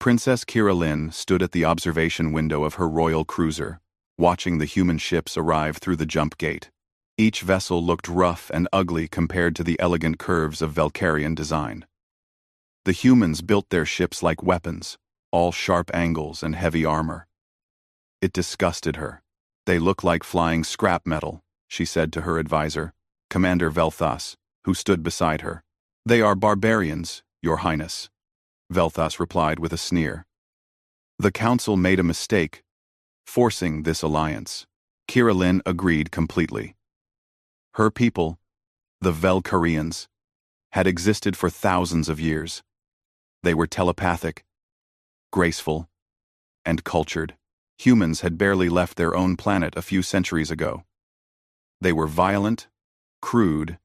Princess Kira Lin stood at the observation window of her royal cruiser, watching the human ships arrive through the jump gate. Each vessel looked rough and ugly compared to the elegant curves of Valkyrian design. The humans built their ships like weapons, all sharp angles and heavy armor. It disgusted her. "They look like flying scrap metal," she said to her advisor, Commander Velthas, who stood beside her. "They are barbarians, Your Highness," Velthas replied with a sneer. The council made a mistake, forcing this alliance. Kira Lin agreed completely. Her people, the Valkyrians, had existed for thousands of years. They were telepathic, graceful, and cultured. Humans had barely left their own planet a few centuries ago. They were violent, crude,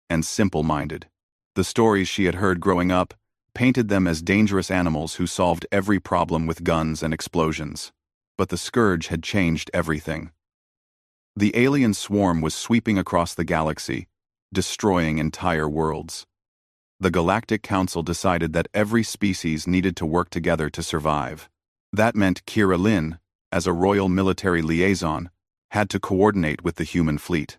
and simple-minded. The stories she had heard growing up painted them as dangerous animals who solved every problem with guns and explosions. But the scourge had changed everything. The alien swarm was sweeping across the galaxy, destroying entire worlds. The Galactic Council decided that every species needed to work together to survive. That meant Kira Lin, as a royal military liaison, had to coordinate with the human fleet.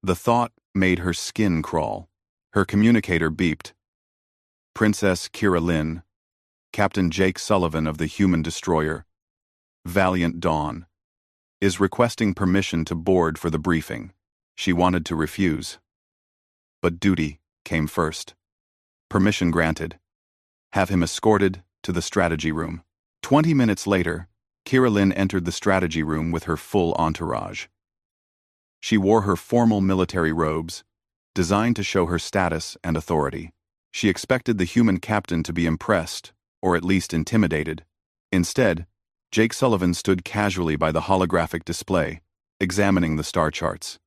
The thought made her skin crawl. Her communicator beeped. "Princess Kira Lin, Captain Jake Sullivan of the human destroyer, Valiant Dawn, is requesting permission to board for the briefing." She wanted to refuse, but duty came first. Permission granted. Have him escorted to the strategy room. 20 minutes later, Kira Lin entered the strategy room with her full entourage. She wore her formal military robes, designed to show her status and authority. She expected the human captain to be impressed, or at least intimidated. Instead, Jake Sullivan stood casually by the holographic display, examining the star charts.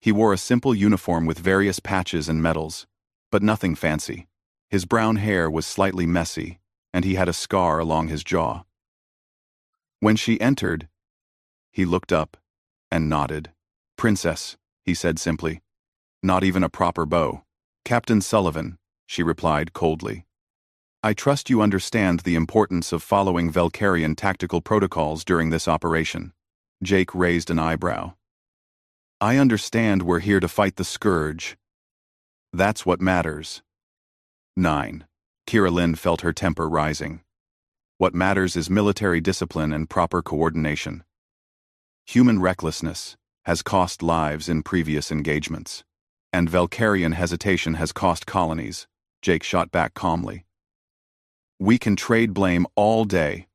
He wore a simple uniform with various patches and medals, but nothing fancy. His brown hair was slightly messy, and he had a scar along his jaw. When she entered, he looked up and nodded. "Princess," he said simply. "Not even a proper bow." "Captain Sullivan," she replied coldly. "I trust you understand the importance of following Valkyrian tactical protocols during this operation." Jake raised an eyebrow. "I understand we're here to fight the scourge. That's what matters." 9. Kira Lin felt her temper rising. What matters is military discipline and proper coordination. Human recklessness has cost lives in previous engagements, and Valkyrian hesitation has cost colonies, Jake shot back calmly. "We can trade blame all day,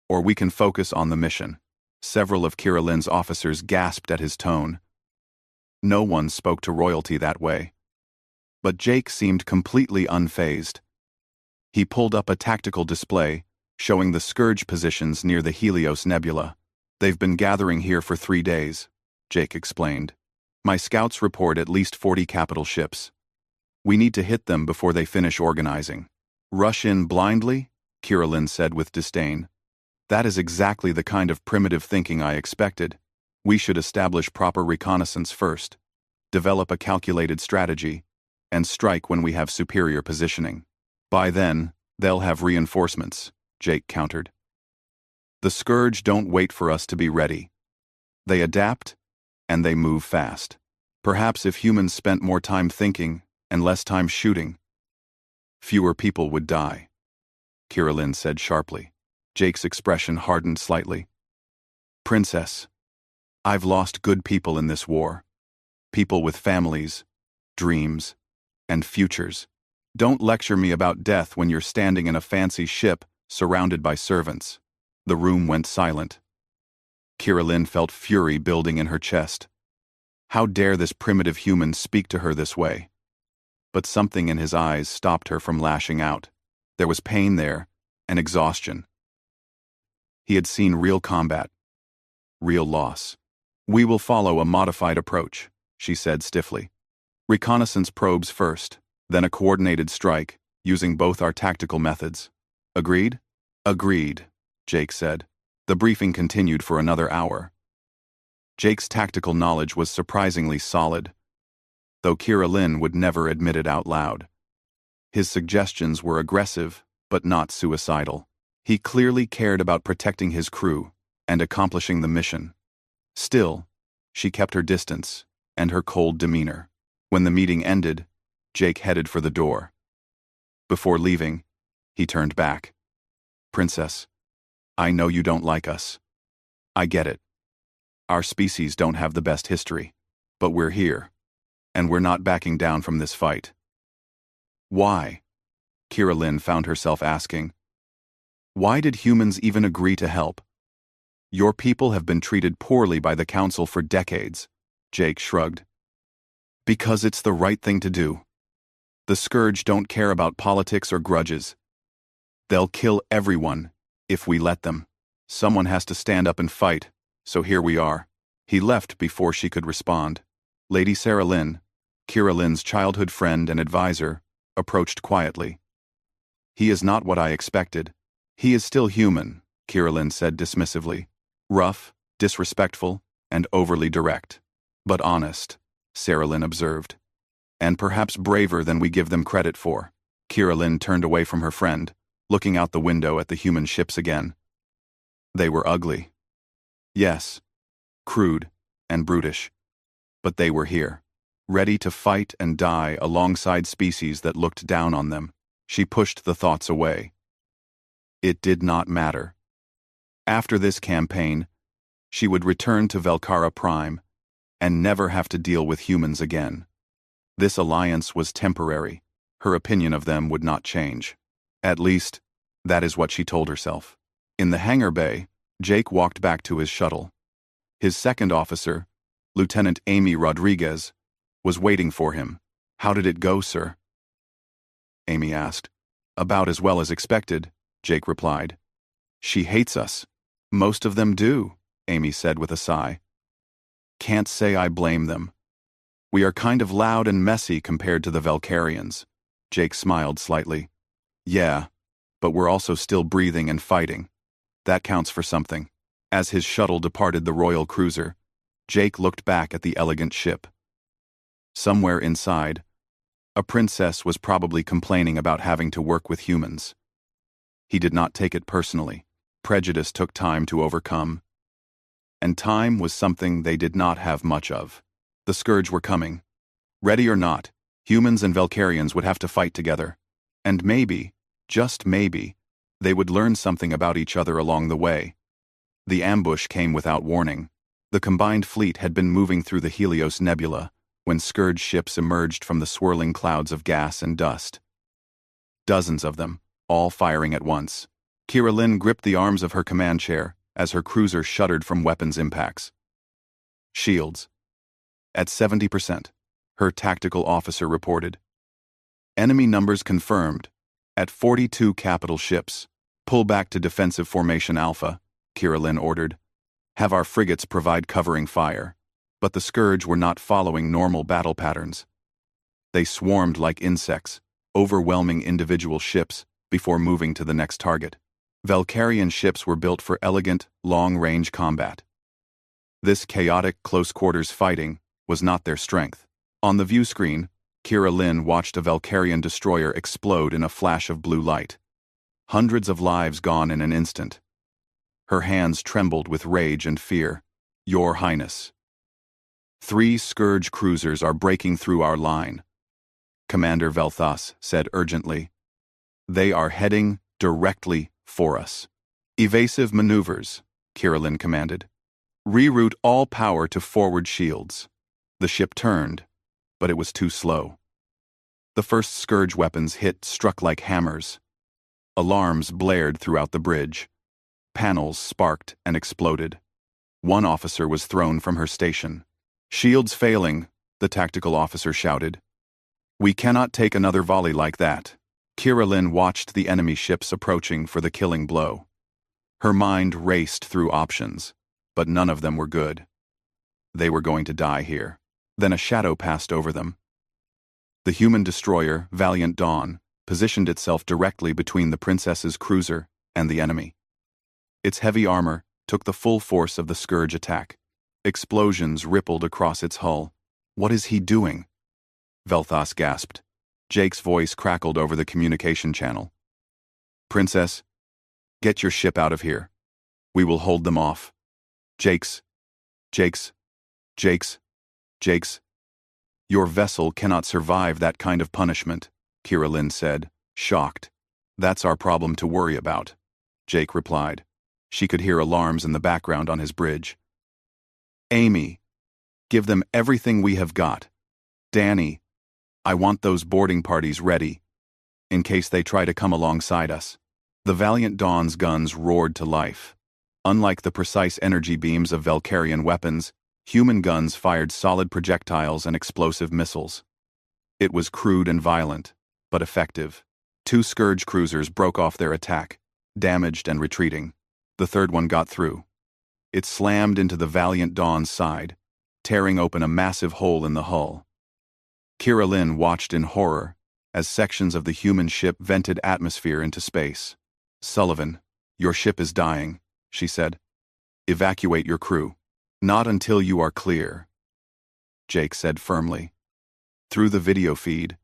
or we can focus on the mission." Several of Kira Lin's officers gasped at his tone. No one spoke to royalty that way. But Jake seemed completely unfazed. He pulled up a tactical display, showing the scourge positions near the Helios Nebula. "They've been gathering here for 3 days, Jake explained. "My scouts report at least 40 capital ships. We need to hit them before they finish organizing." "Rush in blindly?" Kira Lin said with disdain. "That is exactly the kind of primitive thinking I expected. We should establish proper reconnaissance first, develop a calculated strategy, and strike when we have superior positioning. By then, they'll have reinforcements," Jake countered. "The scourge don't wait for us to be ready. They adapt, and they move fast. Perhaps if humans spent more time thinking and less time shooting, fewer people would die," Kira Lin said sharply. Jake's expression hardened slightly. "Princess, I've lost good people in this war. People with families, dreams, and futures. Don't lecture me about death when you're standing in a fancy ship surrounded by servants." The room went silent. Kira Lin felt fury building in her chest. How dare this primitive human speak to her this way? But something in his eyes stopped her from lashing out. There was pain there, and exhaustion. He had seen real combat, real loss. "We will follow a modified approach," she said stiffly. "Reconnaissance probes first, then a coordinated strike, using both our tactical methods. Agreed?" "Agreed," Jake said. The briefing continued for another hour. Jake's tactical knowledge was surprisingly solid, though Kira Lin would never admit it out loud. His suggestions were aggressive, but not suicidal. He clearly cared about protecting his crew and accomplishing the mission. Still, she kept her distance and her cold demeanor. When the meeting ended, Jake headed for the door. Before leaving, he turned back. "Princess, I know you don't like us. I get it. Our species don't have the best history, but we're here, and we're not backing down from this fight." Why? Kira Lin found herself asking. Why did humans even agree to help? Your people have been treated poorly by the Council for decades, Jake shrugged. Because it's the right thing to do. The Scourge don't care about politics or grudges. They'll kill everyone, if we let them. Someone has to stand up and fight, so here we are. He left before she could respond. Lady Sarah Lynn, Kira Lynn's childhood friend and advisor, approached quietly. He is not what I expected. He is still human, Kira Lynn said dismissively. Rough, disrespectful, and overly direct. But honest, Sarah Lynn observed. And perhaps braver than we give them credit for. Kira Lynn turned away from her friend, looking out the window at the human ships again. They were ugly. Yes, crude and brutish. But they were here, ready to fight and die alongside species that looked down on them. She pushed the thoughts away. It did not matter. After this campaign, she would return to Velcara Prime and never have to deal with humans again. This alliance was temporary. Her opinion of them would not change. At least, that is what she told herself. In the hangar bay, Jake walked back to his shuttle. His second officer, Lieutenant Amy Rodriguez, was waiting for him. How did it go, sir? Amy asked. About as well as expected, Jake replied. She hates us. Most of them do, Amy said with a sigh. Can't say I blame them. We are kind of loud and messy compared to the Velcarians. Jake smiled slightly. Yeah, but we're also still breathing and fighting. That counts for something. As his shuttle departed the royal cruiser, Jake looked back at the elegant ship. Somewhere inside, a princess was probably complaining about having to work with humans. He did not take it personally. Prejudice took time to overcome. And time was something they did not have much of. The Scourge were coming. Ready or not, humans and Velcarians would have to fight together. And maybe, just maybe, they would learn something about each other along the way. The ambush came without warning. The combined fleet had been moving through the Helios Nebula when Scourge ships emerged from the swirling clouds of gas and dust. Dozens of them, all firing at once. Kira Lynn gripped the arms of her command chair as her cruiser shuddered from weapons impacts. Shields. At 70%, her tactical officer reported. Enemy numbers confirmed. At 42 capital ships. Pull back to defensive formation Alpha, Kira Lynn ordered. Have our frigates provide covering fire. But the Scourge were not following normal battle patterns. They swarmed like insects, overwhelming individual ships before moving to the next target. Velcarian ships were built for elegant, long-range combat. This chaotic close-quarters fighting was not their strength. On the view screen, Kira Lynn watched a Velcarian destroyer explode in a flash of blue light. Hundreds of lives gone in an instant. Her hands trembled with rage and fear. Your Highness. 3 Scourge cruisers are breaking through our line, Commander Velthas said urgently. They are heading directly for us. Evasive maneuvers, Kira Lynn commanded. Reroute all power to forward shields. The ship turned, but it was too slow. The first Scourge weapons struck like hammers. Alarms blared throughout the bridge. Panels sparked and exploded. One officer was thrown from her station. Shields failing, the tactical officer shouted. We cannot take another volley like that. Kira Lynn watched the enemy ships approaching for the killing blow. Her mind raced through options, but none of them were good. They were going to die here. Then a shadow passed over them. The human destroyer, Valiant Dawn, positioned itself directly between the princess's cruiser and the enemy. Its heavy armor took the full force of the Scourge attack. Explosions rippled across its hull. What is he doing? Velthas gasped. Jake's voice crackled over the communication channel. Princess, Get your ship out of here. We will hold them off. Jake's. Your vessel cannot survive that kind of punishment, Kira Lin said, shocked. That's our problem to worry about, Jake replied. She could hear alarms in the background on his bridge. Amy, give them everything we have got. Danny, I want those boarding parties ready, in case they try to come alongside us. The Valiant Dawn's guns roared to life. Unlike the precise energy beams of Valkyrian weapons, human guns fired solid projectiles and explosive missiles. It was crude and violent, but effective. 2 Scourge cruisers broke off their attack, damaged and retreating. The third one got through. It slammed into the Valiant Dawn's side, tearing open a massive hole in the hull. Kira Lin watched in horror as sections of the human ship vented atmosphere into space. Sullivan, your ship is dying, she said. Evacuate your crew. Not until you are clear, Jake said firmly. Through the video feed,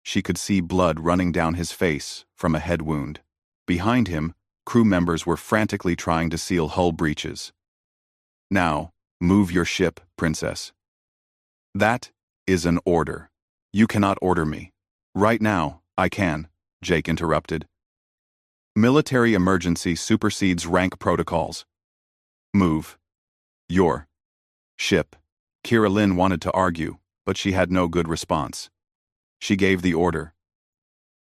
she could see blood running down his face from a head wound. Behind him, crew members were frantically trying to seal hull breaches. Now, move your ship, Princess. That is an order. You cannot order me. Right now, I can, Jake interrupted. Military emergency supersedes rank protocols. Move. Your ship. Kira Lin wanted to argue, but she had no good response. She gave the order,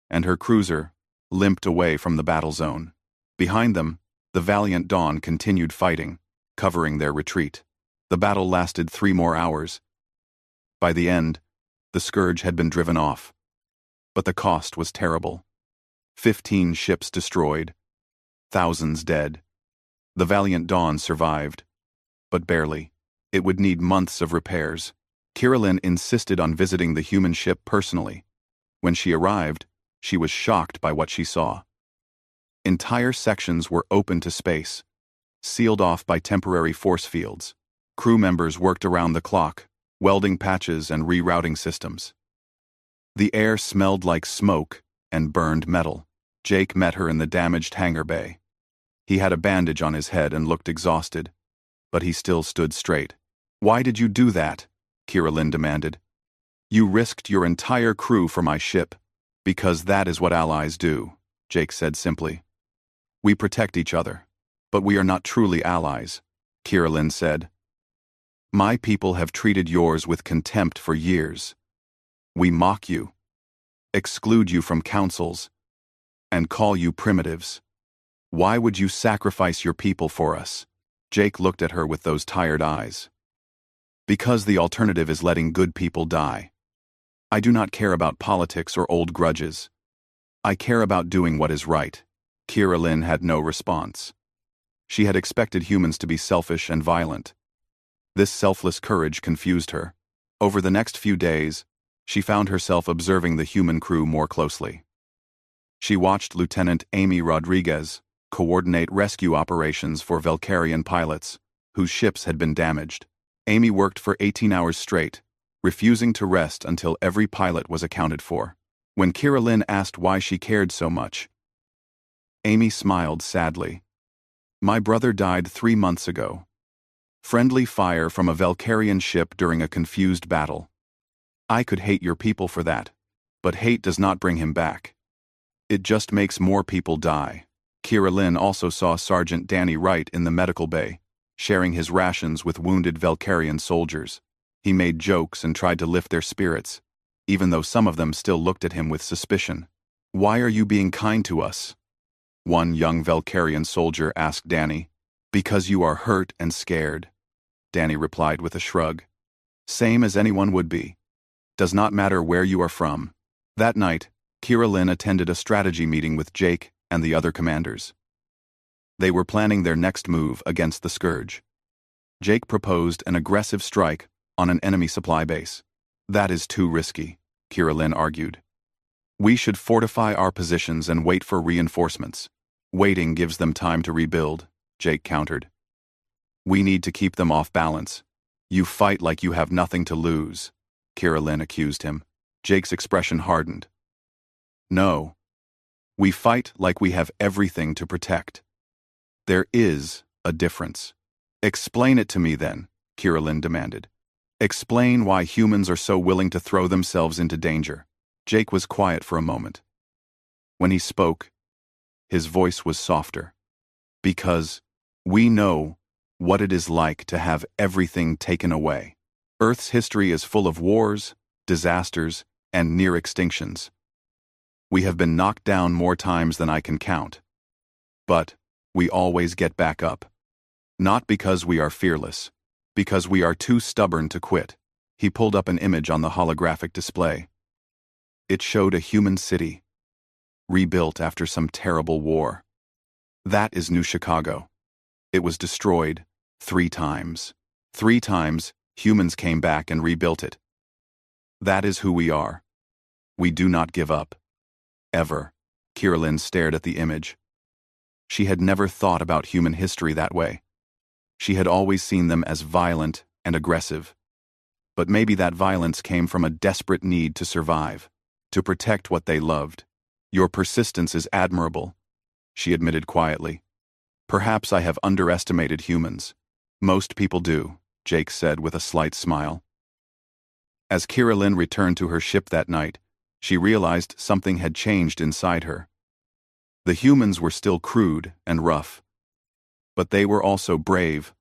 and her cruiser limped away from the battle zone. Behind them, the Valiant Dawn continued fighting, covering their retreat. The battle lasted 3 more hours. By the end, the Scourge had been driven off. But the cost was terrible. 15 ships destroyed, thousands dead. The Valiant Dawn survived, but barely. It would need months of repairs. Kira Lin insisted on visiting the human ship personally. When she arrived, she was shocked by what she saw. Entire sections were open to space, sealed off by temporary force fields. Crew members worked around the clock, welding patches and rerouting systems. The air smelled like smoke and burned metal. Jake met her in the damaged hangar bay. He had a bandage on his head and looked exhausted, but he still stood straight. Why did you do that? Kira Lin demanded. You risked your entire crew for my ship. Because that is what allies do, Jake said simply. We protect each other, but we are not truly allies, Kira Lin said. My people have treated yours with contempt for years. We mock you, exclude you from councils, and call you primitives. Why would you sacrifice your people for us? Jake looked at her with those tired eyes. Because the alternative is letting good people die. I do not care about politics or old grudges. I care about doing what is right. Kira Lin had no response. She had expected humans to be selfish and violent. This selfless courage confused her. Over the next few days, she found herself observing the human crew more closely. She watched Lieutenant Amy Rodriguez coordinate rescue operations for Valkyrian pilots, whose ships had been damaged. Amy worked for 18 hours straight, refusing to rest until every pilot was accounted for. When Kira Lin asked why she cared so much, Amy smiled sadly. My brother died 3 months ago. Friendly fire from a Valkyrian ship during a confused battle. I could hate your people for that, but hate does not bring him back. It just makes more people die. Kira Lin also saw Sergeant Danny Wright in the medical bay, sharing his rations with wounded Valkyrian soldiers. He made jokes and tried to lift their spirits, even though some of them still looked at him with suspicion. Why are you being kind to us? One young Valkyrian soldier asked Danny. Because you are hurt and scared, Danny replied with a shrug. Same as anyone would be. Does not matter where you are from. That night, Kira Lin attended a strategy meeting with Jake and the other commanders. They were planning their next move against the Scourge. Jake proposed an aggressive strike on an enemy supply base. That is too risky, Kira Lin argued. We should fortify our positions and wait for reinforcements. Waiting gives them time to rebuild, Jake countered. We need to keep them off balance. You fight like you have nothing to lose, Kira Lin accused him. Jake's expression hardened. No. We fight like we have everything to protect. There is a difference. Explain it to me then, Kirillin demanded. Explain why humans are so willing to throw themselves into danger. Jake was quiet for a moment. When he spoke, his voice was softer. Because we know what it is like to have everything taken away. Earth's history is full of wars, disasters, and near extinctions. We have been knocked down more times than I can count. But we always get back up. Not because we are fearless, because we are too stubborn to quit. He pulled up an image on the holographic display. It showed a human city, rebuilt after some terrible war. That is New Chicago. It was destroyed 3 times. 3 times, humans came back and rebuilt it. That is who we are. We do not give up. Ever. Kirillin stared at the image. She had never thought about human history that way. She had always seen them as violent and aggressive. But maybe that violence came from a desperate need to survive, to protect what they loved. Your persistence is admirable, she admitted quietly. Perhaps I have underestimated humans. Most people do, Jake said with a slight smile. As Kirillin returned to her ship that night, she realized something had changed inside her. The humans were still crude and rough, but they were also brave,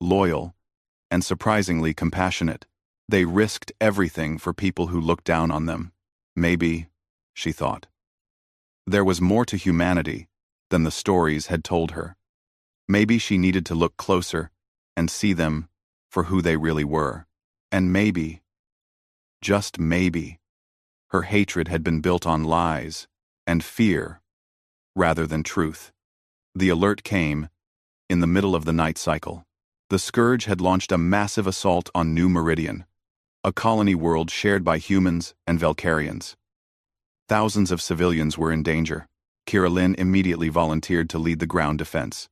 loyal, and surprisingly compassionate. They risked everything for people who looked down on them. Maybe, she thought, there was more to humanity than the stories had told her. Maybe she needed to look closer and see them for who they really were. And maybe, just maybe, her hatred had been built on lies and fear rather than truth. The alert came in the middle of the night cycle. The Scourge had launched a massive assault on New Meridian, a colony world shared by humans and Valkyrians. Thousands of civilians were in danger. Kirillin immediately volunteered to lead the ground defense.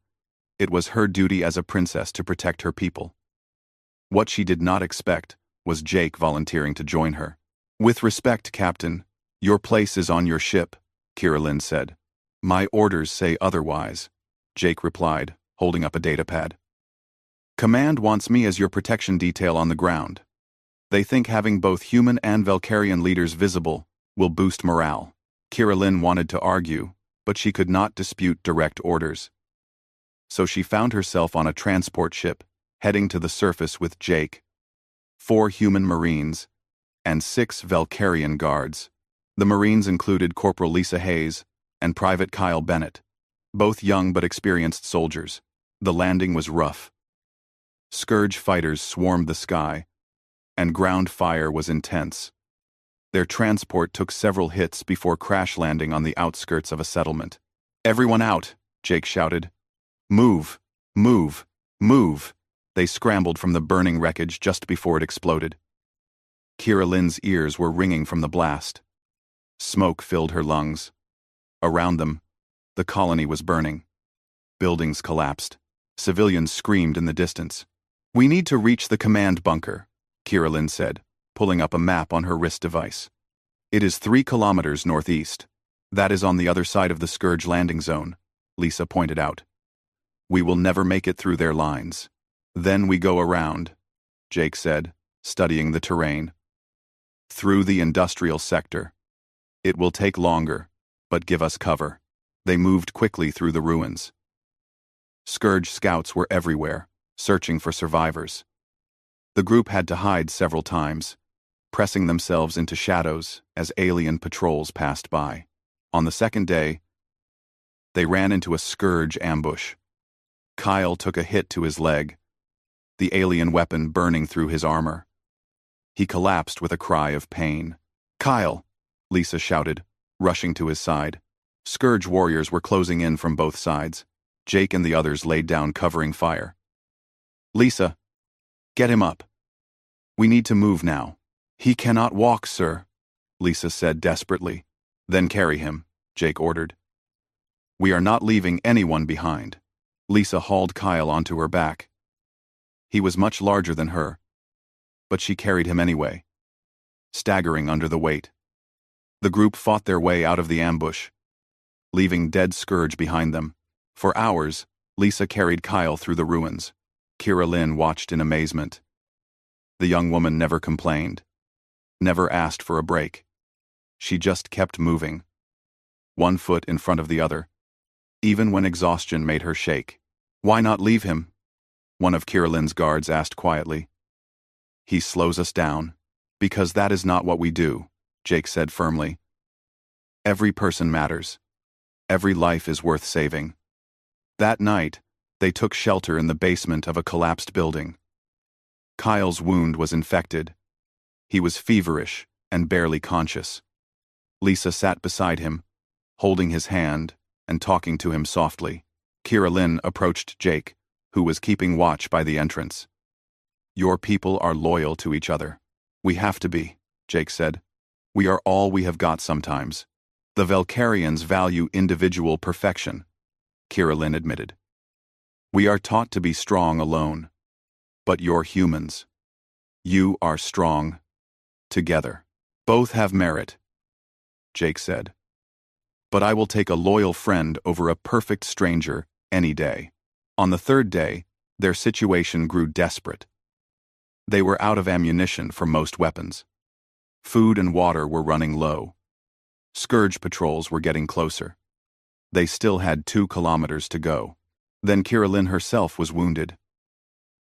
It was her duty as a princess to protect her people. What she did not expect was Jake volunteering to join her. With respect, Captain, your place is on your ship, Kirillin said. My orders say otherwise, Jake replied, holding up a datapad. Command wants me as your protection detail on the ground. They think having both human and Valkyrian leaders visible will boost morale. Kirillin wanted to argue, but she could not dispute direct orders. So she found herself on a transport ship, heading to the surface with Jake, 4 human Marines, and 6 Valkyrian guards. The Marines included Corporal Lisa Hayes and Private Kyle Bennett, both young but experienced soldiers. The landing was rough. Scourge fighters swarmed the sky, and ground fire was intense. Their transport took several hits before crash landing on the outskirts of a settlement. Everyone out, Jake shouted. Move, move, move. They scrambled from the burning wreckage just before it exploded. Kirillin's ears were ringing from the blast. Smoke filled her lungs. Around them, the colony was burning. Buildings collapsed. Civilians screamed in the distance. We need to reach the command bunker, Kirillin said, pulling up a map on her wrist device. It is 3 kilometers northeast. That is on the other side of the Scourge landing zone, Lisa pointed out. We will never make it through their lines. Then we go around, Jake said, studying the terrain. Through the industrial sector. It will take longer, but give us cover. They moved quickly through the ruins. Scourge scouts were everywhere, searching for survivors. The group had to hide several times, pressing themselves into shadows as alien patrols passed by. On the second day, they ran into a Scourge ambush. Kyle took a hit to his leg, the alien weapon burning through his armor. He collapsed with a cry of pain. Kyle, Lisa shouted, rushing to his side. Scourge warriors were closing in from both sides. Jake and the others laid down covering fire. Lisa, get him up. We need to move now. He cannot walk, sir, Lisa said desperately. Then carry him, Jake ordered. We are not leaving anyone behind. Lisa hauled Kyle onto her back. He was much larger than her, but she carried him anyway, staggering under the weight. The group fought their way out of the ambush. leaving dead Scourge behind them. For hours, Lisa carried Kyle through the ruins. Kira Lynn watched in amazement. The young woman never complained, never asked for a break. She just kept moving, one foot in front of the other, even when exhaustion made her shake. "Why not leave him?" one of Kira Lynn's guards asked quietly. "He slows us down." "Because that is not what we do," Jake said firmly. "Every person matters. Every life is worth saving." That night, they took shelter in the basement of a collapsed building. Kyle's wound was infected. He was feverish and barely conscious. Lisa sat beside him, holding his hand and talking to him softly. Kira Lynn approached Jake, who was keeping watch by the entrance. "Your people are loyal to each other." "We have to be," Jake said. "We are all we have got sometimes." "The Valkyrians value individual perfection," Kira Lynn admitted. "We are taught to be strong alone. But you're humans. You are strong together. Both have merit," Jake said. "But I will take a loyal friend over a perfect stranger any day." On the third day, their situation grew desperate. They were out of ammunition for most weapons. Food and water were running low. Scourge patrols were getting closer. They still had 2 kilometers to go. Then Kira Lynn herself was wounded.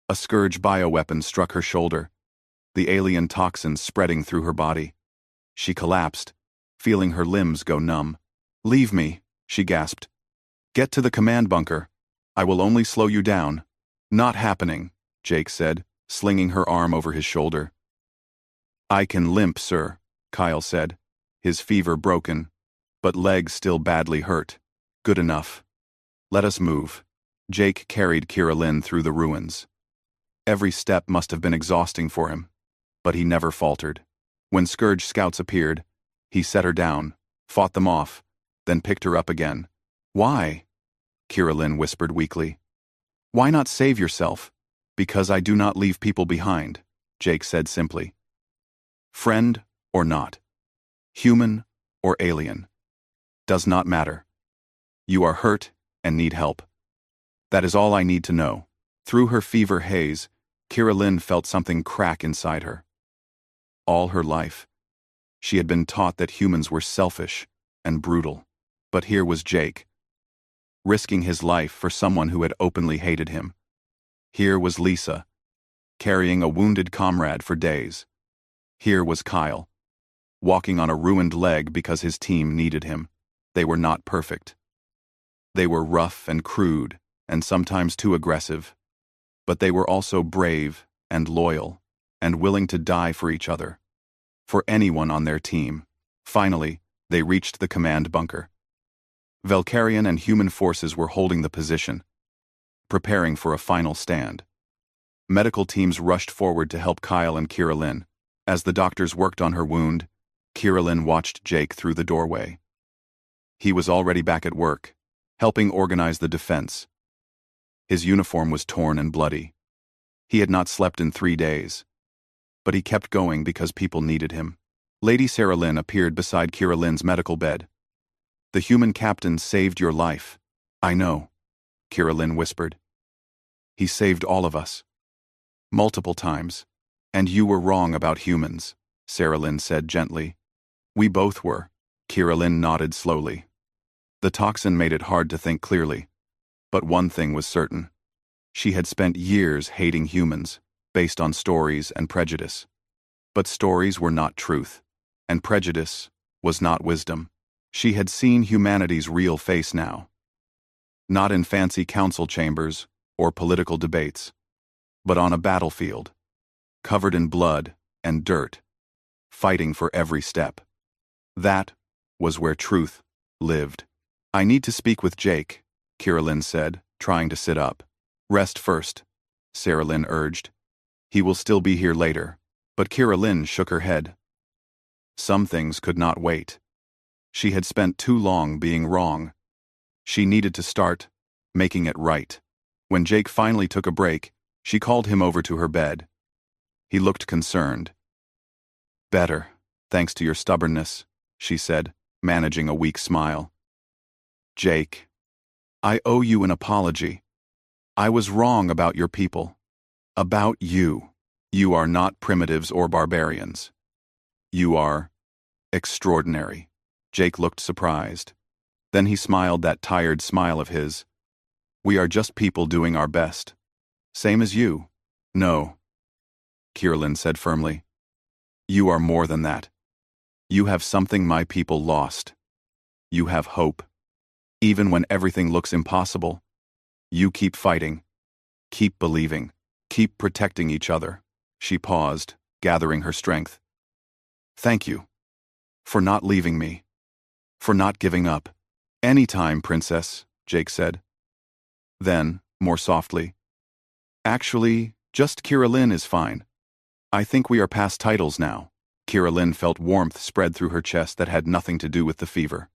A Scourge bioweapon struck her shoulder, the alien toxins spreading through her body. She collapsed, feeling her limbs go numb. "Leave me," she gasped. "Get to the command bunker. I will only slow you down." "Not happening," Jake said, slinging her arm over his shoulder. "I can limp, sir," Kyle said, his fever broken, but legs still badly hurt. "Good enough. Let us move." Jake carried Kira Lynn through the ruins. Every step must have been exhausting for him, but he never faltered. When Scourge scouts appeared, he set her down, fought them off, then picked her up again. "Why?" Kira Lynn whispered weakly. "Why not save yourself?" "Because I do not leave people behind," Jake said simply. "Friend or not, human or alien, does not matter. You are hurt and need help. That is all I need to know." Through her fever haze, Kira Lynn felt something crack inside her. All her life, she had been taught that humans were selfish and brutal. But here was Jake, risking his life for someone who had openly hated him. Here was Lisa, carrying a wounded comrade for days. Here was Kyle, walking on a ruined leg because his team needed him. They were not perfect. They were rough and crude, and sometimes too aggressive. But they were also brave and loyal, and willing to die for each other, for anyone on their team. Finally, they reached the command bunker. Valkyrian and human forces were holding the position, preparing for a final stand. Medical teams rushed forward to help Kyle and Kira Lynn. As the doctors worked on her wound, Kira Lynn watched Jake through the doorway. He was already back at work, helping organize the defense. His uniform was torn and bloody. He had not slept in 3 days. But he kept going because people needed him. Lady Sarah Lynn appeared beside Kira Lynn's medical bed. "The human captain saved your life." "I know," Kira Lynn whispered. "He saved all of us. Multiple times. And you were wrong about humans," Sarah Lynn said gently. "We both were." Kira Lynn nodded slowly. The toxin made it hard to think clearly. But one thing was certain. She had spent years hating humans, based on stories and prejudice. But stories were not truth, and prejudice was not wisdom. She had seen humanity's real face now. Not in fancy council chambers or political debates, but on a battlefield, covered in blood and dirt, fighting for every step. That was where truth lived. "I need to speak with Jake," Kira Lynn said, trying to sit up. "Rest first," Sarah Lynn urged. "He will still be here later." But Kira Lynn shook her head. Some things could not wait. She had spent too long being wrong. She needed to start making it right. When Jake finally took a break, she called him over to her bed. He looked concerned. "Better, thanks to your stubbornness," she said, managing a weak smile. Jake, I owe you an apology. I was wrong about your people. About you. You are not primitives or barbarians. You are extraordinary. Jake looked surprised. Then he smiled that tired smile of his. We are just people doing our best. Same as you. No, Kirillin said firmly. You are more than that. You have something my people lost. You have hope. Even when everything looks impossible, you keep fighting. Keep believing. Keep protecting each other. She paused, gathering her strength. Thank you. For not leaving me. For not giving up. Anytime, Princess, Jake said. Then, more softly, actually, just Kirillin is fine. I think we are past titles now. Kirillin felt warmth spread through her chest that had nothing to do with the fever.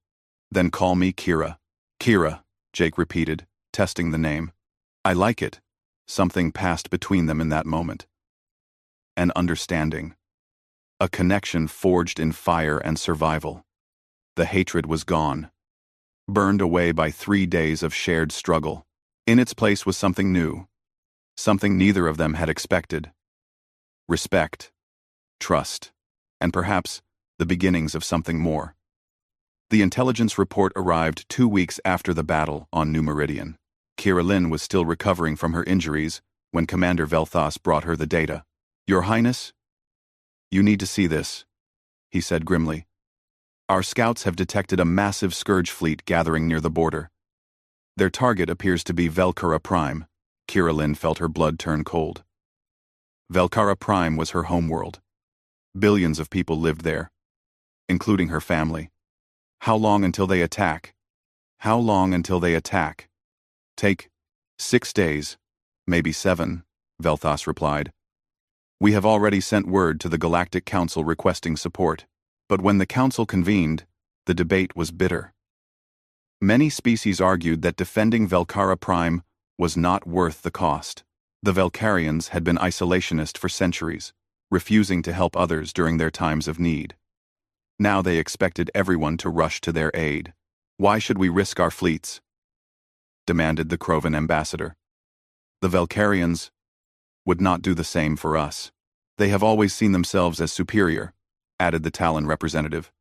Then call me Kira. Kira, Jake repeated, testing the name. I like it. Something passed between them in that moment. An understanding. A connection forged in fire and survival. The hatred was gone. Burned away by 3 days of shared struggle. In its place was something new. Something neither of them had expected. Respect. Trust. And perhaps the beginnings of something more. The intelligence report arrived 2 weeks after the battle on New Meridian. Kirillin was still recovering from her injuries when Commander Velthas brought her the data. Your Highness? You need to see this, he said grimly. Our scouts have detected a massive scourge fleet gathering near the border. Their target appears to be Velkara Prime. Kirillin felt her blood turn cold. Velkara Prime was her homeworld. Billions of people lived there, including her family. How long until they attack? How long until they attack? Take 6 days, maybe 7, Velthas replied. We have already sent word to the Galactic Council requesting support, but when the Council convened, the debate was bitter. Many species argued that defending Velkara Prime was not worth the cost. The Velkarians had been isolationist for centuries, refusing to help others during their times of need. Now they expected everyone to rush to their aid. Why should we risk our fleets? Demanded the Krovan ambassador. The Velkarians would not do the same for us. They have always seen themselves as superior, added the Talon representative.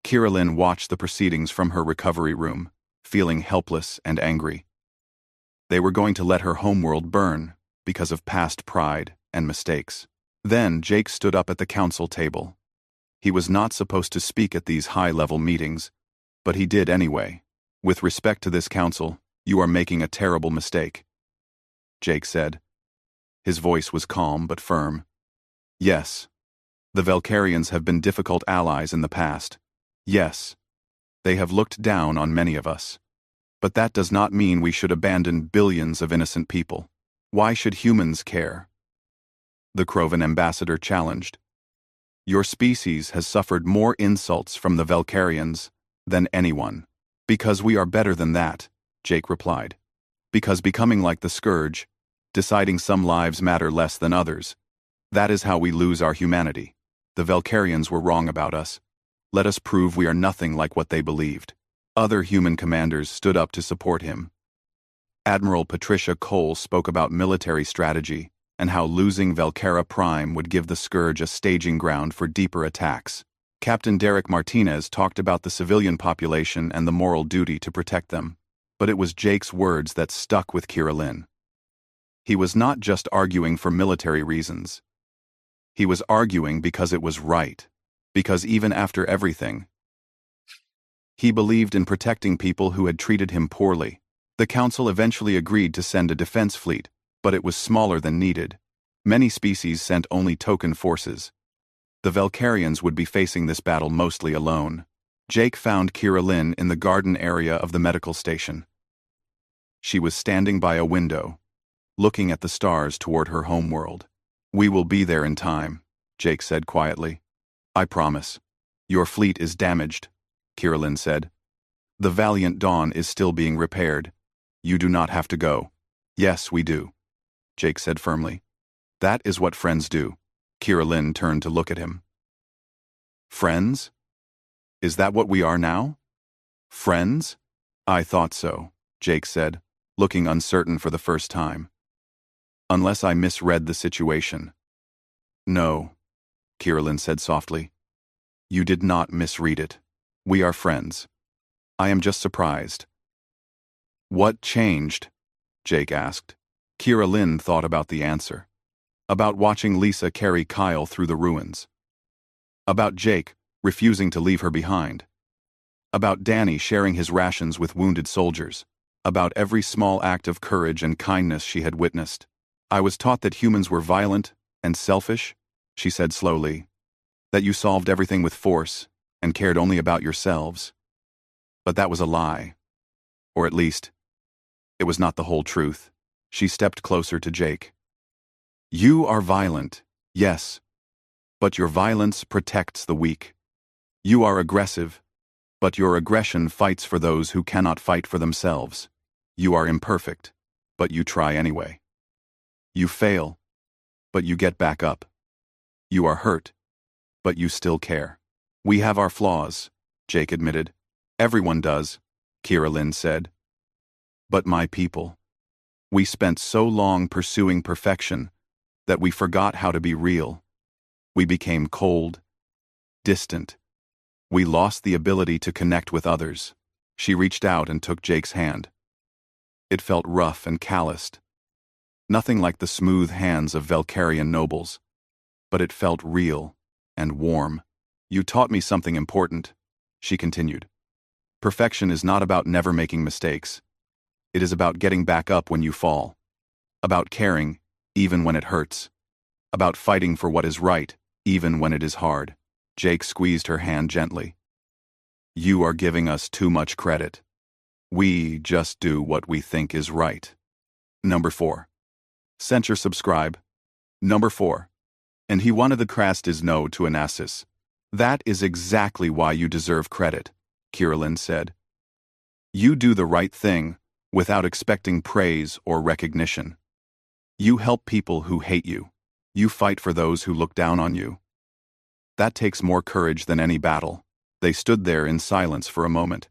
Kirillin watched the proceedings from her recovery room, feeling helpless and angry. They were going to let her homeworld burn because of past pride and mistakes. Then Jake stood up at the council table. He was not supposed to speak at these high-level meetings, but he did anyway. With respect to this council, you are making a terrible mistake, Jake said. His voice was calm but firm. Yes, the Velkarians have been difficult allies in the past. Yes, they have looked down on many of us. But that does not mean we should abandon billions of innocent people. Why should humans care? The Krovan ambassador challenged. Your species has suffered more insults from the Velkarians than anyone. Because we are better than that, Jake replied. Because becoming like the Scourge, deciding some lives matter less than others, that is how we lose our humanity. The Velkarians were wrong about us. Let us prove we are nothing like what they believed. Other human commanders stood up to support him. Admiral Patricia Cole spoke about military strategy and how losing Velkara Prime would give the Scourge a staging ground for deeper attacks. Captain Derek Martinez talked about the civilian population and the moral duty to protect them, but it was Jake's words that stuck with Kirillin. He was not just arguing for military reasons. He was arguing because it was right, because even after everything, he believed in protecting people who had treated him poorly. The council eventually agreed to send a defense fleet, but it was smaller than needed. Many species sent only token forces. The Velkarians would be facing this battle mostly alone. Jake found Kirillin in the garden area of the medical station. She was standing by a window, looking at the stars toward her homeworld. We will be there in time, Jake said quietly. I promise. Your fleet is damaged, Kirillin said. The Valiant Dawn is still being repaired. You do not have to go. Yes, we do, Jake said firmly. That is what friends do. Kirillin turned to look at him. Friends? Is that what we are now? Friends? I thought so, Jake said, looking uncertain for the first time. Unless I misread the situation. No, Kirillin said softly. You did not misread it. We are friends. I am just surprised. What changed? Jake asked. Kirillin thought about the answer. About watching Lisa carry Kyle through the ruins. About Jake refusing to leave her behind. About Danny sharing his rations with wounded soldiers. About every small act of courage and kindness she had witnessed. I was taught that humans were violent and selfish, she said slowly. That you solved everything with force and cared only about yourselves. But that was a lie. Or at least, it was not the whole truth. She stepped closer to Jake. You are violent, yes, but your violence protects the weak. You are aggressive, but your aggression fights for those who cannot fight for themselves. You are imperfect, but you try anyway. You fail, but you get back up. You are hurt, but you still care. We have our flaws, Jake admitted. Everyone does, Kirillin said. But my people. We spent so long pursuing perfection that we forgot how to be real. We became cold, distant. We lost the ability to connect with others. She reached out and took Jake's hand. It felt rough and calloused. Nothing like the smooth hands of Valkyrian nobles. But it felt real and warm. You taught me something important, she continued. Perfection is not about never making mistakes. It is about getting back up when you fall. About caring, even when it hurts. About fighting for what is right, even when it is hard. Jake squeezed her hand gently. You are giving us too much credit. We just do what we think is right. Number 4. Censure subscribe. Number 4. And he wanted the crast is no to Onassis. That is exactly why you deserve credit, Kirillin said. You do the right thing without expecting praise or recognition. You help people who hate you. You fight for those who look down on you. That takes more courage than any battle. They stood there in silence for a moment.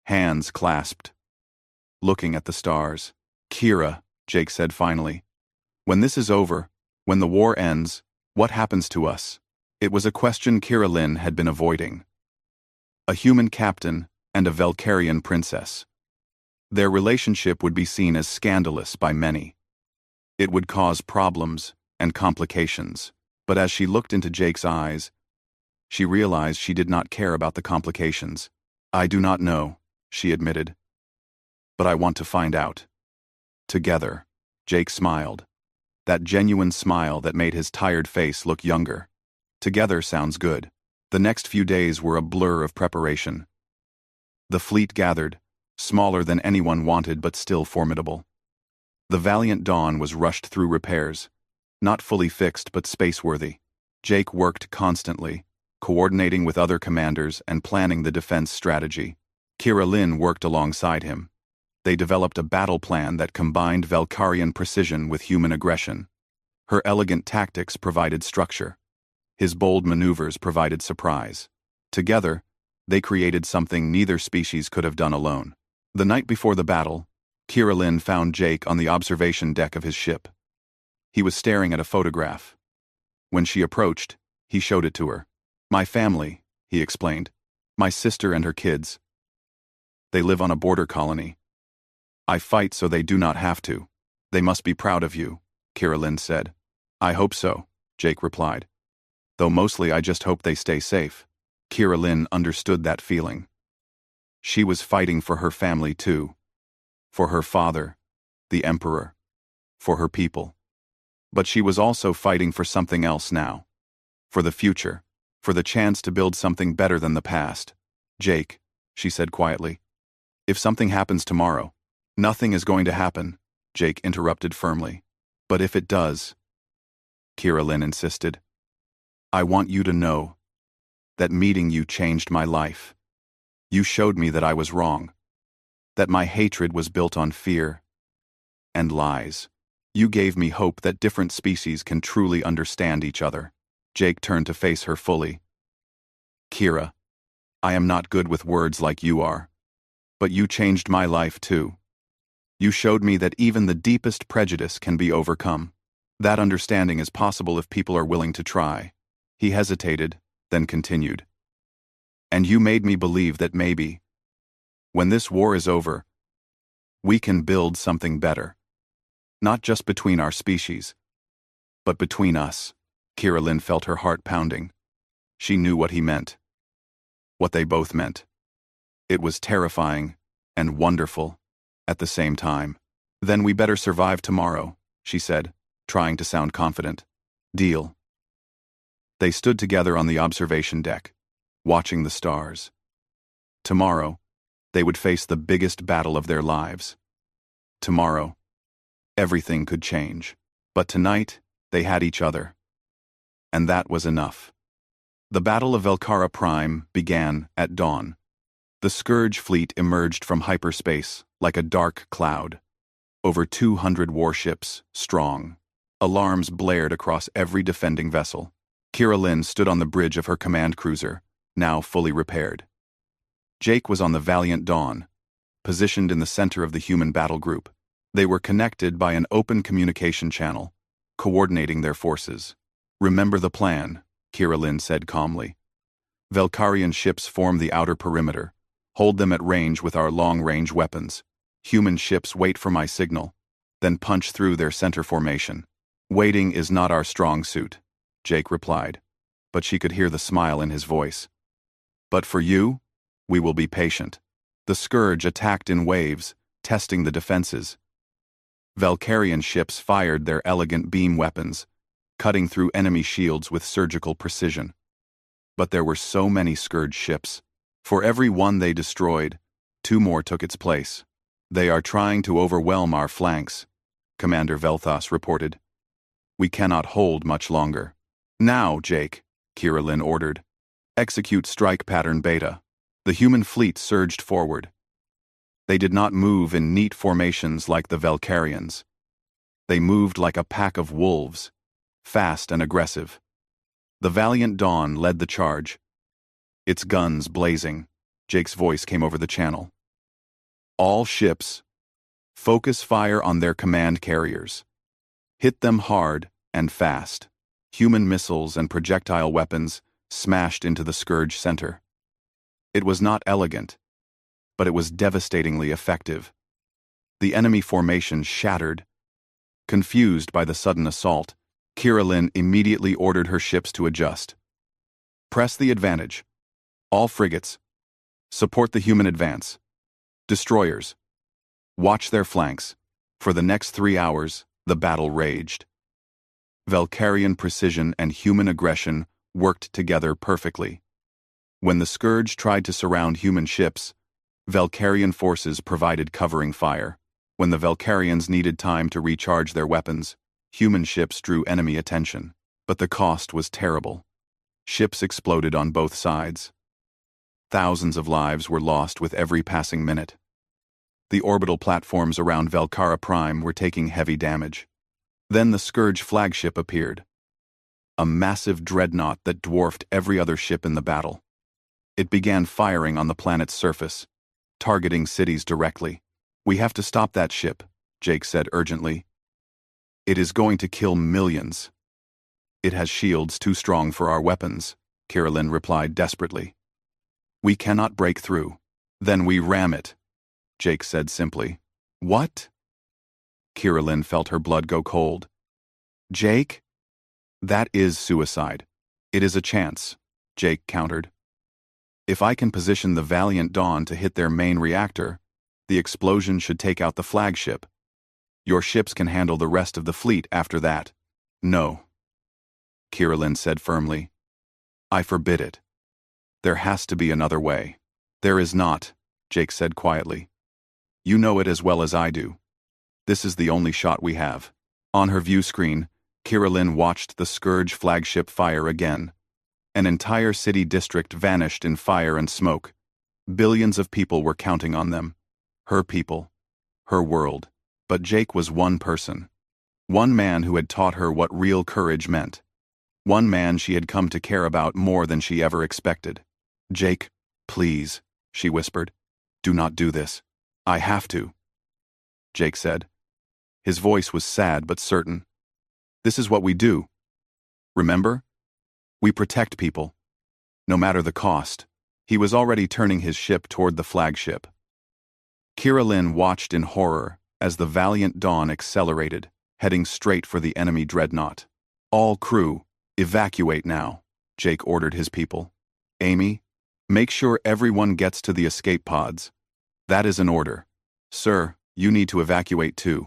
Hands clasped. Looking at the stars. Kira, Jake said finally. When this is over, when the war ends, what happens to us? It was a question Kirillin had been avoiding. A human captain and a Valkyrian princess. Their relationship would be seen as scandalous by many. It would cause problems and complications, but as she looked into Jake's eyes, she realized she did not care about the complications. I do not know, she admitted. But I want to find out. Together, Jake smiled. That genuine smile that made his tired face look younger. Together sounds good. The next few days were a blur of preparation. The fleet gathered, smaller than anyone wanted but still formidable. The Valiant Dawn was rushed through repairs, not fully fixed but space-worthy. Jake worked constantly, coordinating with other commanders and planning the defense strategy. Kirillin worked alongside him. They developed a battle plan that combined Valkyrian precision with human aggression. Her elegant tactics provided structure. His bold maneuvers provided surprise. Together, they created something neither species could have done alone. The night before the battle, Kirillin found Jake on the observation deck of his ship. He was staring at a photograph. When she approached, he showed it to her. My family, he explained. My sister and her kids. They live on a border colony. I fight so they do not have to. They must be proud of you, Kirillin said. I hope so, Jake replied. Though mostly I just hope they stay safe. Kirillin understood that feeling. She was fighting for her family too. For her father, the Emperor. For her people. But she was also fighting for something else now. For the future. For the chance to build something better than the past. Jake, she said quietly. If something happens tomorrow, nothing is going to happen, Jake interrupted firmly. But if it does, Kirillin insisted, I want you to know that meeting you changed my life. You showed me that I was wrong, that my hatred was built on fear and lies. You gave me hope that different species can truly understand each other. Jake turned to face her fully. Kira, I am not good with words like you are. But you changed my life too. You showed me that even the deepest prejudice can be overcome. That understanding is possible if people are willing to try. He hesitated, then continued. And you made me believe that maybe, when this war is over, we can build something better. Not just between our species, but between us. Kira Lin felt her heart pounding. She knew what he meant. What they both meant. It was terrifying and wonderful at the same time. Then we better survive tomorrow, she said, trying to sound confident. Deal. They stood together on the observation deck, watching the stars. Tomorrow, they would face the biggest battle of their lives. Tomorrow, everything could change. But tonight, they had each other. And that was enough. The Battle of Velcara Prime began at dawn. The Scourge fleet emerged from hyperspace like a dark cloud. Over 200 warships, strong. Alarms blared across every defending vessel. Kira Lin stood on the bridge of her command cruiser, now fully repaired. Jake was on the Valiant Dawn, positioned in the center of the human battle group. They were connected by an open communication channel, coordinating their forces. Remember the plan, Kira Lin said calmly. Velcarian ships form the outer perimeter. Hold them at range with our long-range weapons. Human ships wait for my signal, then punch through their center formation. Waiting is not our strong suit, Jake replied, but she could hear the smile in his voice. But for you, we will be patient. The Scourge attacked in waves, testing the defenses. Velcarian ships fired their elegant beam weapons, cutting through enemy shields with surgical precision. But there were so many Scourge ships. For every one they destroyed, 2 more took its place. They are trying to overwhelm our flanks, Commander Velthos reported. We cannot hold much longer. Now, Jake, Kira Lin ordered. Execute strike pattern beta. The human fleet surged forward. They did not move in neat formations like the Velcarians. They moved like a pack of wolves, fast and aggressive. The Valiant Dawn led the charge. Its guns blazing, Jake's voice came over the channel. All ships, focus fire on their command carriers. Hit them hard and fast. Human missiles and projectile weapons smashed into the Scourge center. It was not elegant, but it was devastatingly effective. The enemy formation shattered. Confused by the sudden assault, Kira Lin immediately ordered her ships to adjust. Press the advantage. All frigates, support the human advance. Destroyers, watch their flanks. For the next 3 hours, the battle raged. Velcarian precision and human aggression worked together perfectly. When the Scourge tried to surround human ships, Velcarian forces provided covering fire. When the Velcarians needed time to recharge their weapons, human ships drew enemy attention. But the cost was terrible. Ships exploded on both sides. Thousands of lives were lost with every passing minute. The orbital platforms around Velcara Prime were taking heavy damage. Then the Scourge flagship appeared. A massive dreadnought that dwarfed every other ship in the battle. It began firing on the planet's surface, targeting cities directly. We have to stop that ship, Jake said urgently. It is going to kill millions. It has shields too strong for our weapons, Kira Lin replied desperately. We cannot break through. Then we ram it, Jake said simply. What? Kira Lin felt her blood go cold. Jake? That is suicide. It is a chance, Jake countered. If I can position the Valiant Dawn to hit their main reactor, the explosion should take out the flagship. Your ships can handle the rest of the fleet after that. No, Kira Lin said firmly. I forbid it. There has to be another way. There is not, Jake said quietly. You know it as well as I do. This is the only shot we have. On her view screen, Kira Lin watched the Scourge flagship fire again. An entire city district vanished in fire and smoke. Billions of people were counting on them. Her people. Her world. But Jake was one person. One man who had taught her what real courage meant. One man she had come to care about more than she ever expected. Jake, please, she whispered. Do not do this. I have to, Jake said. His voice was sad but certain. This is what we do. Remember? We protect people. No matter the cost. He was already turning his ship toward the flagship. Kira Lin watched in horror as the Valiant Dawn accelerated, heading straight for the enemy dreadnought. All crew, evacuate now, Jake ordered his people. Amy, make sure everyone gets to the escape pods. That is an order. Sir, you need to evacuate too,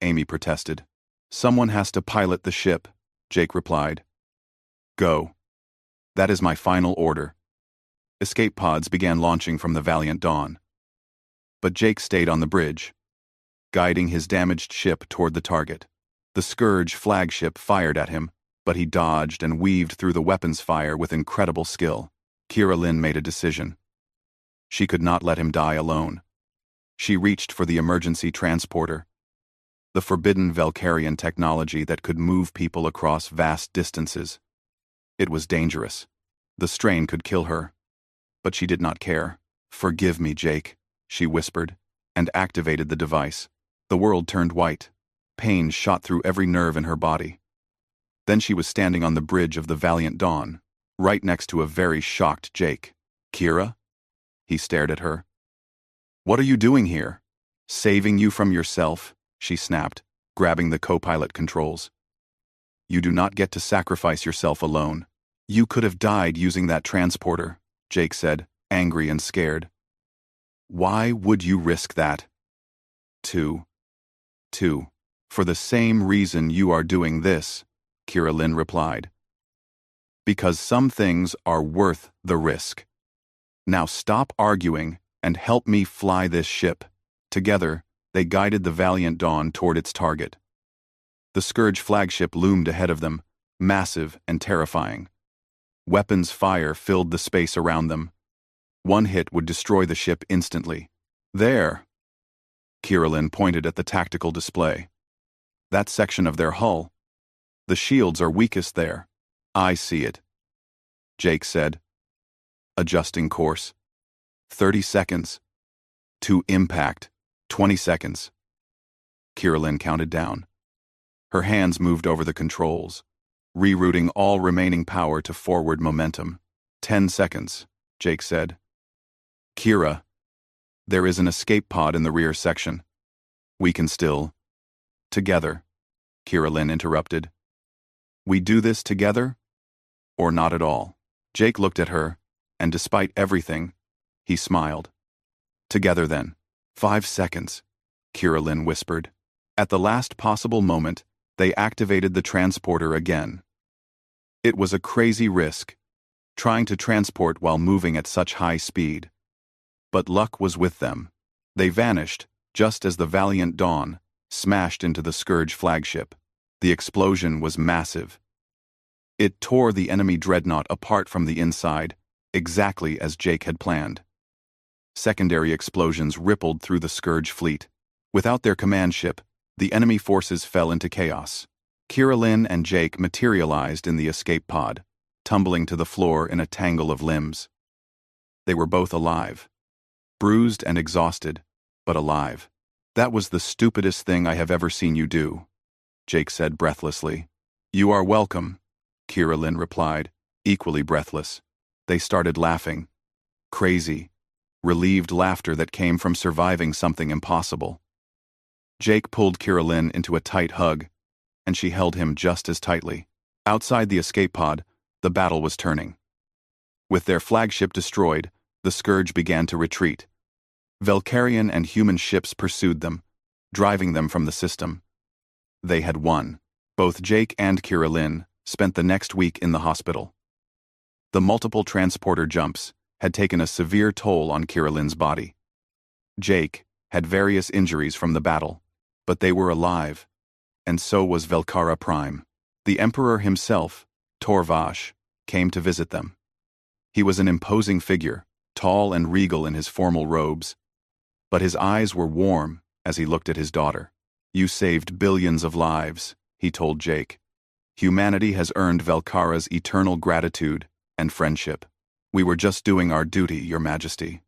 Amy protested. Someone has to pilot the ship, Jake replied. Go. That is my final order. Escape pods began launching from the Valiant Dawn. But Jake stayed on the bridge, guiding his damaged ship toward the target. The Scourge flagship fired at him, but he dodged and weaved through the weapons fire with incredible skill. Kira Lin made a decision. She could not let him die alone. She reached for the emergency transporter, the forbidden Valkyrian technology that could move people across vast distances. It was dangerous. The strain could kill her. But she did not care. Forgive me, Jake, she whispered, and activated the device. The world turned white. Pain shot through every nerve in her body. Then she was standing on the bridge of the Valiant Dawn, right next to a very shocked Jake. Kira? He stared at her. What are you doing here? Saving you from yourself, she snapped, grabbing the co-pilot controls. You do not get to sacrifice yourself alone. You could have died using that transporter, Jake said, angry and scared. Why would you risk that? Two. For the same reason you are doing this, Kira Lin replied. Because some things are worth the risk. Now stop arguing and help me fly this ship. Together, they guided the Valiant Dawn toward its target. The Scourge flagship loomed ahead of them, massive and terrifying. Weapons fire filled the space around them. One hit would destroy the ship instantly. There! Kira Lin pointed at the tactical display. That section of their hull. The shields are weakest there. I see it, Jake said, adjusting course. 30 seconds. To impact. 20 seconds. Kira Lin counted down. Her hands moved over the controls, rerouting all remaining power to forward momentum. 10 seconds, Jake said. Kira, there is an escape pod in the rear section. We can still... Together, Kira Lin interrupted. We do this together? Or not at all? Jake looked at her, and despite everything, he smiled. Together then. 5 seconds, Kira Lin whispered. At the last possible moment, they activated the transporter again. It was a crazy risk, trying to transport while moving at such high speed. But luck was with them. They vanished, just as the Valiant Dawn smashed into the Scourge flagship. The explosion was massive. It tore the enemy dreadnought apart from the inside, exactly as Jake had planned. Secondary explosions rippled through the Scourge fleet. Without their command ship, the enemy forces fell into chaos. Kira Lin and Jake materialized in the escape pod, tumbling to the floor in a tangle of limbs. They were both alive. Bruised and exhausted, but alive. That was the stupidest thing I have ever seen you do, Jake said breathlessly. You are welcome, Kira Lin replied, equally breathless. They started laughing. Crazy, relieved laughter that came from surviving something impossible. Jake pulled Kira Lin into a tight hug, and she held him just as tightly. Outside the escape pod, the battle was turning. With their flagship destroyed, the Scourge began to retreat. Valkyrian and human ships pursued them, driving them from the system. They had won. Both Jake and Kira Lin spent the next week in the hospital. The multiple transporter jumps had taken a severe toll on Kira Lin's body. Jake had various injuries from the battle, but they were alive, and so was Velkara Prime. The Emperor himself, Torvash, came to visit them. He was an imposing figure, tall and regal in his formal robes, but his eyes were warm as he looked at his daughter. You saved billions of lives, he told Jake. Humanity has earned Velkara's eternal gratitude and friendship. We were just doing our duty, Your Majesty,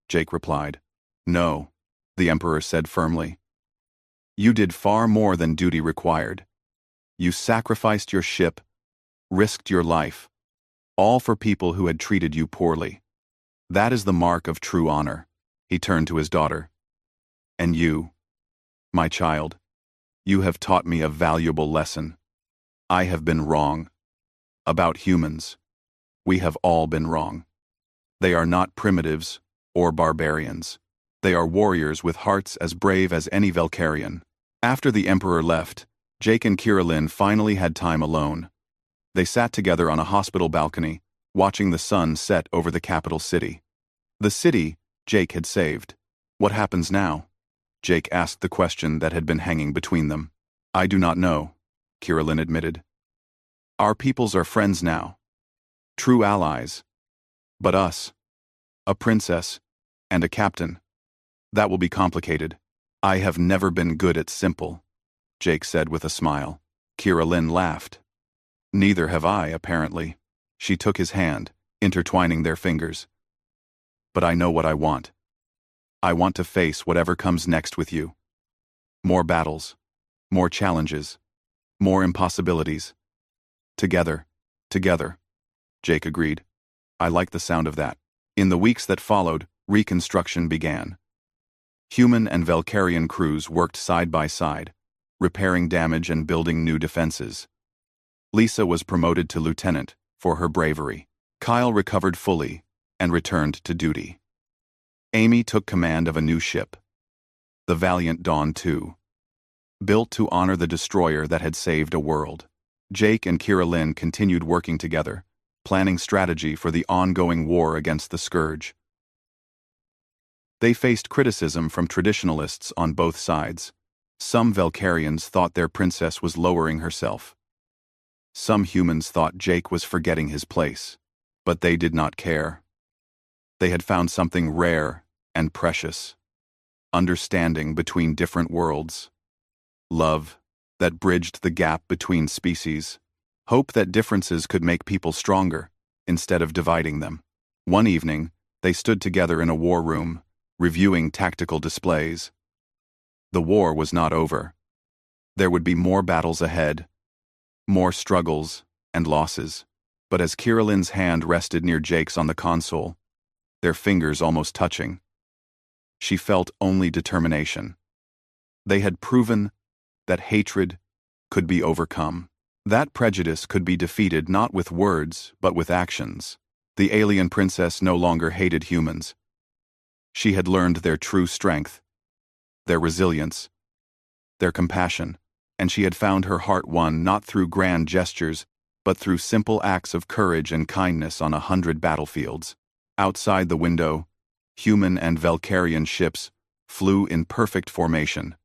Jake replied. No, the Emperor said firmly. You did far more than duty required. You sacrificed your ship, risked your life, all for people who had treated you poorly. That is the mark of true honor. He turned to his daughter. And you, my child, you have taught me a valuable lesson. I have been wrong. About humans. We have all been wrong. They are not primitives or barbarians. They are warriors with hearts as brave as any Valkyrian. After the Emperor left, Jake and Kirillin finally had time alone. They sat together on a hospital balcony, watching the sun set over the capital city. The city Jake had saved. What happens now? Jake asked the question that had been hanging between them. I do not know, Kirillin admitted. Our peoples are friends now. True allies. But us, a princess and a captain, that will be complicated. I have never been good at simple, Jake said with a smile. Kirillin laughed. Neither have I, apparently. She took his hand, intertwining their fingers. But I know what I want. I want to face whatever comes next with you. More battles, more challenges, more impossibilities. Together, Jake agreed. I like the sound of that. In the weeks that followed, reconstruction began. Human and Valkyrian crews worked side by side, repairing damage and building new defenses. Lisa was promoted to lieutenant for her bravery. Kyle recovered fully and returned to duty. Amy took command of a new ship, the Valiant Dawn II, built to honor the destroyer that had saved a world. Jake and Kirillin continued working together, planning strategy for the ongoing war against the Scourge. They faced criticism from traditionalists on both sides. Some Valkyrians thought their princess was lowering herself. Some humans thought Jake was forgetting his place, but they did not care. They had found something rare and precious. Understanding between different worlds. Love that bridged the gap between species. Hope that differences could make people stronger, instead of dividing them. One evening, they stood together in a war room, reviewing tactical displays. The war was not over. There would be more battles ahead, more struggles and losses. But as Kirillin's hand rested near Jake's on the console, their fingers almost touching, she felt only determination. They had proven that hatred could be overcome. That prejudice could be defeated not with words, but with actions. The alien princess no longer hated humans. She had learned their true strength, their resilience, their compassion, and she had found her heart won not through grand gestures, but through simple acts of courage and kindness on 100 battlefields. Outside the window, human and Valkyrian ships flew in perfect formation,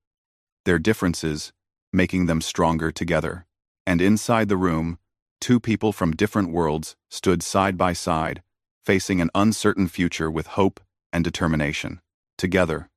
their differences making them stronger together. And inside the room, two people from different worlds stood side by side, facing an uncertain future with hope and determination. Together,